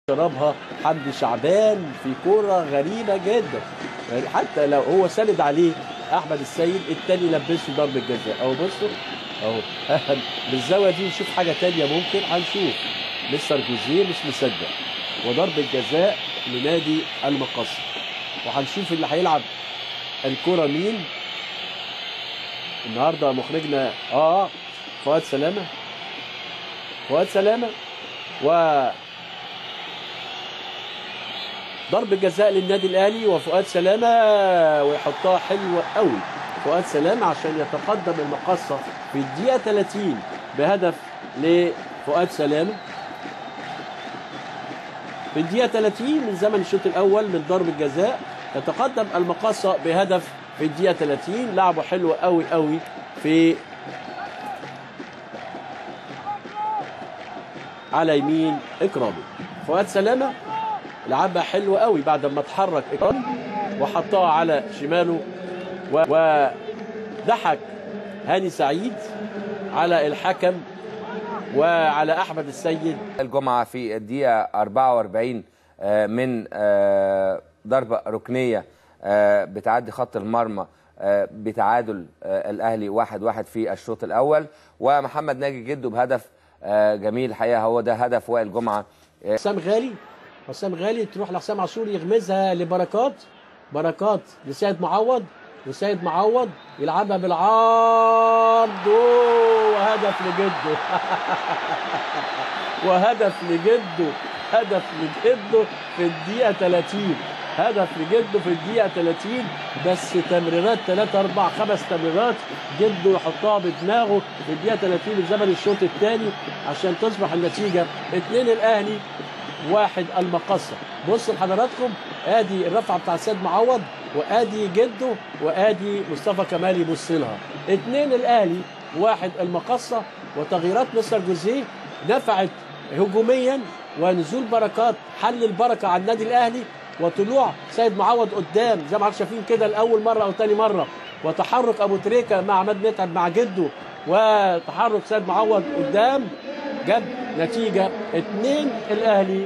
شربها حمدي شعبان في كوره غريبه جدا، يعني حتى لو هو ساند عليه احمد السيد التاني لبسه ضربه جزاء. اهو بصوا اهو بالزاويه دي نشوف حاجه تانيه ممكن هنشوف. مستر جوزيه مش مصدق، وضربه جزاء لنادي المقص، وهنشوف اللي هيلعب الكره مين النهارده. مخرجنا فؤاد سلامه، فؤاد سلامه، و ضرب جزاء للنادي الاهلي وفؤاد سلامه، ويحطها حلوه قوي فؤاد سلامه عشان يتقدم المقصه في الدقيقه 30 بهدف لفؤاد سلامه. في الدقيقه 30 من زمن الشوط الاول من ضرب الجزاء يتقدم المقصه بهدف في الدقيقه 30. لعبه حلوه قوي قوي في على يمين اكرامي. فؤاد سلامه لعبها حلوه قوي بعد ما اتحرك اكرامي وحطها على شماله، وضحك هاني سعيد على الحكم وعلى احمد السيد. الجمعه في الدقيقه 44 من ضربه ركنيه بتعدي خط المرمى بتعادل الاهلي 1-1 في الشوط الاول، ومحمد ناجي جده بهدف جميل الحقيقه. هو ده هدف وائل جمعه. حسام غالي تروح لحسام عاشور يغمزها لبركات، بركات لسيد معوض، وسيد معوض يلعبها بالعرض وهدف لجده وهدف لجده، هدف لجده في الدقيقة 30، هدف لجده في الدقيقة 30. بس تمريرات 3 4 5 تمريرات جده يحطها بدماغه في الدقيقة 30 من زمن الشوط الثاني عشان تصبح النتيجة 2 الأهلي 1 المقصة. بصوا لحضراتكم ادي الرفعه بتاع سيد معوض، وادي جده، وادي مصطفى كمال يبص لها. 2 الاهلي 1 المقصة. وتغييرات مستر جوزيه نفعت هجوميا، ونزول بركات حل البركه على النادي الاهلي، وطلوع سيد معوض قدام زي ما حضرتك شايفين كده لاول مره او ثاني مره، وتحرك ابو تريكه مع عماد متعب مع جده، وتحرك سيد معوض قدام، جاب نتيجه 2 الاهلي